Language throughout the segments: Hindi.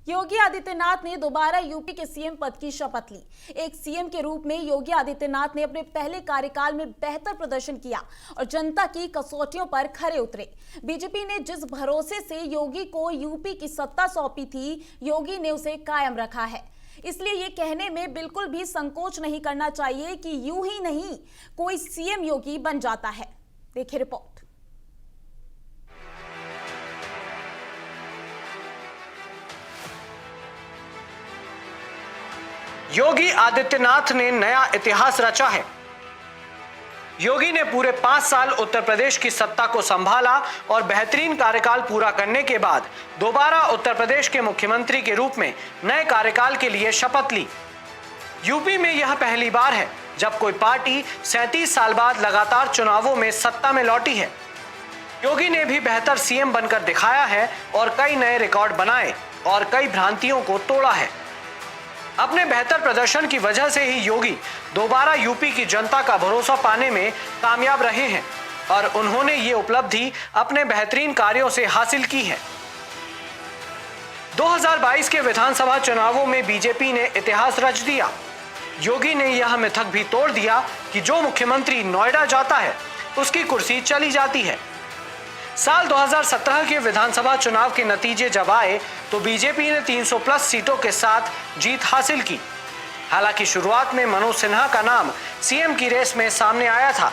योगी आदित्यनाथ ने दोबारा यूपी के सीएम पद की शपथ ली। एक सीएम के रूप में योगी आदित्यनाथ ने अपने पहले कार्यकाल में बेहतर प्रदर्शन किया और जनता की कसौटियों पर खरे उतरे। बीजेपी ने जिस भरोसे से योगी को यूपी की सत्ता सौंपी थी, योगी ने उसे कायम रखा है। इसलिए ये कहने में बिल्कुल भी संकोच नहीं करना चाहिए कि यूं ही नहीं कोई सीएम योगी बन जाता है। देखिए रिपोर्ट। योगी आदित्यनाथ ने नया इतिहास रचा है। योगी ने पूरे 5 साल उत्तर प्रदेश की सत्ता को संभाला और बेहतरीन कार्यकाल पूरा करने के बाद दोबारा उत्तर प्रदेश के मुख्यमंत्री के रूप में नए कार्यकाल के लिए शपथ ली। यूपी में यह पहली बार है जब कोई पार्टी 37 साल बाद लगातार चुनावों में सत्ता में लौटी है। योगी ने भी बेहतर सीएम बनकर दिखाया है और कई नए रिकॉर्ड बनाए और कई भ्रांतियों को तोड़ा है। अपने बेहतर प्रदर्शन की वजह से ही योगी दोबारा यूपी की जनता का भरोसा पाने में कामयाब रहे हैं और उन्होंने ये उपलब्धि अपने बेहतरीन कार्यों से हासिल की है। 2022 के विधानसभा चुनावों में बीजेपी ने इतिहास रच दिया। योगी ने यह मिथक भी तोड़ दिया कि जो मुख्यमंत्री नोएडा जाता है उसकी कुर्सी चली जाती है। साल 2017 के विधानसभा चुनाव के नतीजे जब आए तो बीजेपी ने 300 प्लस सीटों के साथ जीत हासिल की। हालांकि शुरुआत में मनोज सिन्हा का नाम सीएम की रेस में सामने आया था,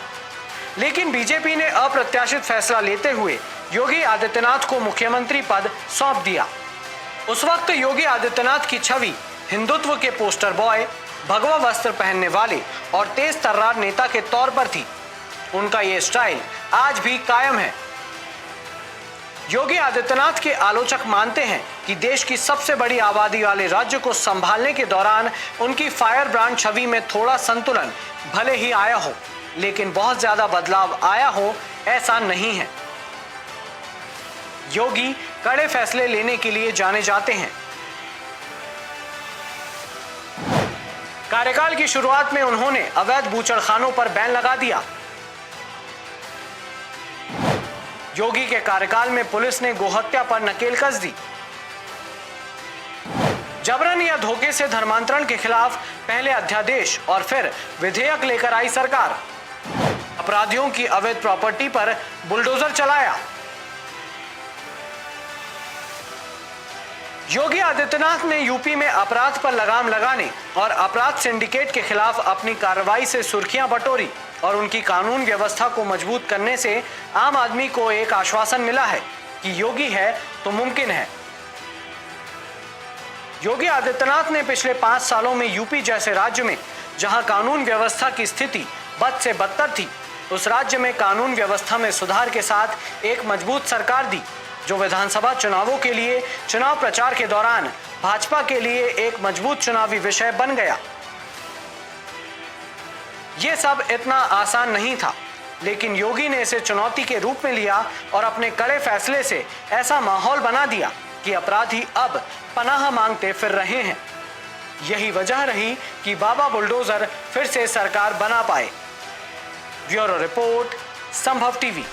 लेकिन बीजेपी ने अप्रत्याशित फैसला लेते हुए योगी आदित्यनाथ को मुख्यमंत्री पद सौंप दिया। उस वक्त योगी आदित्यनाथ की छवि हिंदुत्व के पोस्टर बॉय, भगवा वस्त्र पहनने वाले और तेज तर्रार नेता के तौर पर थी। उनका ये स्टाइल आज भी कायम है। योगी आदित्यनाथ के आलोचक मानते हैं कि देश की सबसे बड़ी आबादी वाले राज्य को संभालने के दौरान उनकी फायर ब्रांड छवि में थोड़ा संतुलन भले ही आया हो, लेकिन बहुत ज्यादा बदलाव आया हो ऐसा नहीं है। योगी कड़े फैसले लेने के लिए जाने जाते हैं। कार्यकाल की शुरुआत में उन्होंने अवैध बूचड़खानों पर बैन लगा दिया। योगी के कार्यकाल में पुलिस ने गोहत्या पर नकेल कस दी। जबरन या धोखे से धर्मांतरण के खिलाफ पहले अध्यादेश और फिर विधेयक लेकर आई सरकार। अपराधियों की अवैध प्रॉपर्टी पर बुलडोजर चलाया। योगी आदित्यनाथ ने यूपी में अपराध पर लगाम लगाने और अपराध सिंडिकेट के खिलाफ अपनी कार्रवाई से सुर्खियां बटोरी और उनकी कानून व्यवस्था को मजबूत करने से आम आदमी को एक आश्वासन मिला है कि योगी है तो मुमकिन है। योगी आदित्यनाथ ने पिछले 5 सालों में यूपी जैसे राज्य में जहां कानून व्यवस्था की स्थिति बद से बदतर थी, उस राज्य में कानून व्यवस्था में सुधार के साथ एक मजबूत सरकार दी, जो विधानसभा चुनावों के लिए चुनाव प्रचार के दौरान भाजपा के लिए एक मजबूत चुनावी विषय बन गया। ये सब इतना आसान नहीं था, लेकिन योगी ने इसे चुनौती के रूप में लिया और अपने कड़े फैसले से ऐसा माहौल बना दिया कि अपराधी अब पनाह मांगते फिर रहे हैं। यही वजह रही कि बाबा बुलडोजर फिर से सरकार बना पाए। ब्यूरो रिपोर्ट, संभव टीवी।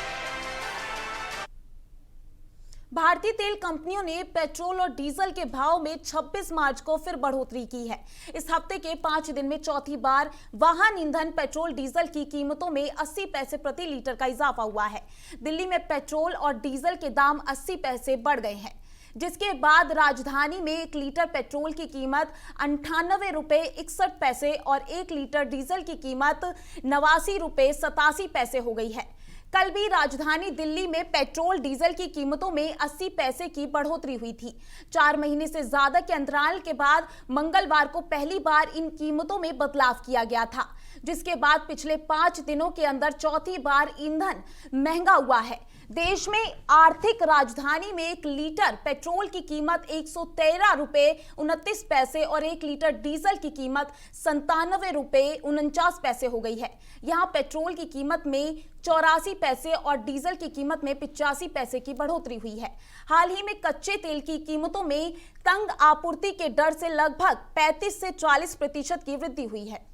भारतीय तेल कंपनियों ने पेट्रोल और डीजल के भाव में 26 मार्च को फिर बढ़ोतरी की है। इस हफ्ते के 5 दिन में चौथी बार वाहन ईंधन पेट्रोल डीजल की कीमतों में 80 पैसे प्रति लीटर का इजाफा हुआ है। दिल्ली में पेट्रोल और डीजल के दाम 80 पैसे बढ़ गए हैं, जिसके बाद राजधानी में 1 लीटर पेट्रोल की कीमत 98 रुपए 61 पैसे और 1 लीटर डीजल की कीमत 89 रुपए 87 पैसे हो गई है। कल भी राजधानी दिल्ली में पेट्रोल डीजल की कीमतों में 80 पैसे की बढ़ोतरी हुई थी। 4 महीने से ज्यादा के अंतराल के बाद मंगलवार को पहली बार इन कीमतों में बदलाव किया गया था, जिसके बाद पिछले 5 दिनों के अंदर चौथी बार ईंधन महंगा हुआ है। देश में आर्थिक राजधानी में 1 लीटर पेट्रोल की कीमत 113 रुपए 29 पैसे और 1 लीटर डीजल की कीमत 97 रुपए 49 पैसे हो गई है। यहाँ पेट्रोल की कीमत में 84 पैसे और डीजल की कीमत में 85 पैसे की बढ़ोतरी हुई है। हाल ही में कच्चे तेल की कीमतों में तंग आपूर्ति के डर से लगभग 35 से 40% की वृद्धि हुई है।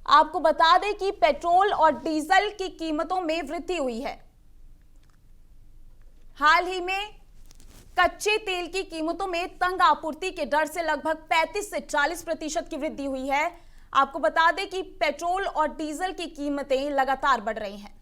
आपको बता दें कि पेट्रोल और डीजल की कीमतों में वृद्धि हुई है। हाल ही में कच्चे तेल की कीमतों में तंग आपूर्ति के डर से लगभग 35 से 40% की वृद्धि हुई है। आपको बता दें कि पेट्रोल और डीजल की कीमतें लगातार बढ़ रही हैं।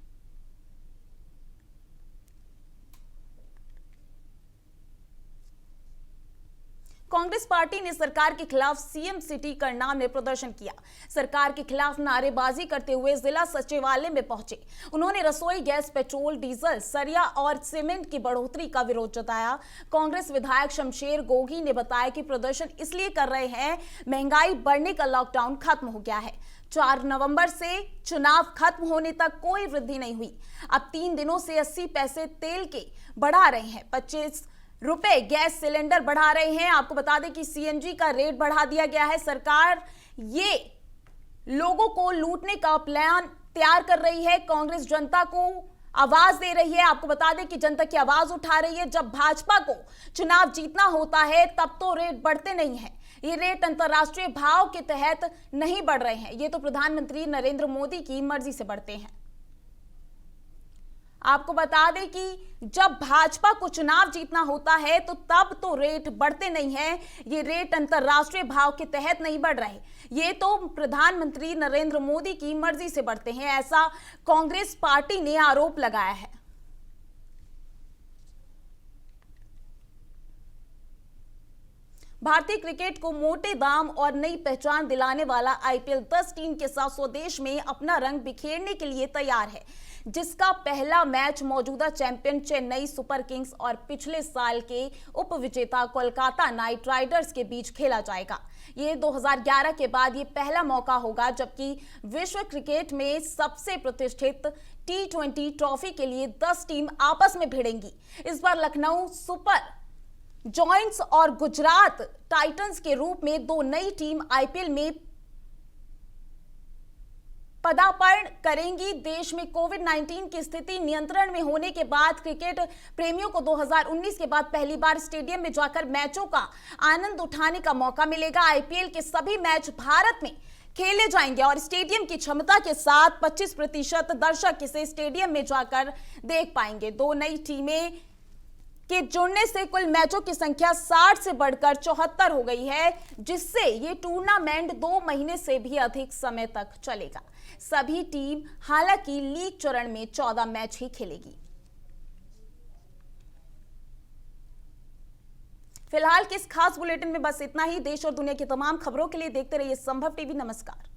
कांग्रेस पार्टी ने सरकार के खिलाफ सीएम सिटी करनाल में प्रदर्शन किया। सरकार के खिलाफ नारेबाजी करते हुए जिला सचिवालय में पहुंचे। उन्होंने रसोई गैस, पेट्रोल, डीजल, सरिया और सीमेंट की बढ़ोतरी का विरोध जताया। कांग्रेस विधायक शमशेर गोगी ने बताया कि प्रदर्शन इसलिए कर रहे हैं, महंगाई बढ़ने का लॉकडाउन खत्म हो गया है। 4 नवंबर से चुनाव खत्म होने तक कोई वृद्धि नहीं हुई। अब 3 दिनों से 80 पैसे तेल के बढ़ा रहे हैं। 25 रुपए गैस सिलेंडर बढ़ा रहे हैं। आपको बता दें कि सीएनजी का रेट बढ़ा दिया गया है। सरकार ये लोगों को लूटने का प्लान तैयार कर रही है। कांग्रेस जनता को आवाज दे रही है। आपको बता दें कि जनता की आवाज उठा रही है। जब भाजपा को चुनाव जीतना होता है तब तो रेट बढ़ते नहीं हैं। ये रेट अंतर्राष्ट्रीय भाव के तहत नहीं बढ़ रहे हैं। ये तो प्रधानमंत्री नरेंद्र मोदी की मर्जी से बढ़ते हैं। आपको बता दें कि जब भाजपा को चुनाव जीतना होता है तो तब तो रेट बढ़ते नहीं हैं। ये रेट अंतर्राष्ट्रीय भाव के तहत नहीं बढ़ रहे। ये तो प्रधानमंत्री नरेंद्र मोदी की मर्जी से बढ़ते हैं, ऐसा कांग्रेस पार्टी ने आरोप लगाया है। भारतीय क्रिकेट को मोटे दाम और नई पहचान दिलाने वाला आईपीएल 10 टीम के साथ स्वदेश में अपना रंग बिखेरने के लिए तैयार है, जिसका पहला मैच मौजूदा चैंपियन चेन्नई सुपर किंग्स और पिछले साल के उपविजेता कोलकाता नाइट राइडर्स के बीच खेला जाएगा। ये 2011 के बाद ये पहला मौका होगा जबकि विश्व क्रिकेट में सबसे प्रतिष्ठित T20 ट्रॉफी के लिए 10 टीम आपस में भिड़ेंगी। इस बार लखनऊ सुपर जॉइंट्स और गुजरात टाइटंस के रूप में 2 नई टीम आईपीएल में पदार्पण करेंगी। देश में कोविड-19 की स्थिति नियंत्रण में होने के बाद क्रिकेट प्रेमियों को 2019 के बाद पहली बार स्टेडियम में जाकर मैचों का आनंद उठाने का मौका मिलेगा। आईपीएल के सभी मैच भारत में खेले जाएंगे और स्टेडियम की क्षमता के साथ 25% दर्शक इसे स्टेडियम में जाकर देख पाएंगे। 2 नई टीमें के जुड़ने से कुल मैचों की संख्या 60 से बढ़कर 74 हो गई है, जिससे ये टूर्नामेंट 2 महीने से भी अधिक समय तक चलेगा। सभी टीम हालांकि लीग चरण में 14 मैच ही खेलेगी। फिलहाल के इस खास बुलेटिन में बस इतना ही। देश और दुनिया की तमाम खबरों के लिए देखते रहिए संभव टीवी। नमस्कार।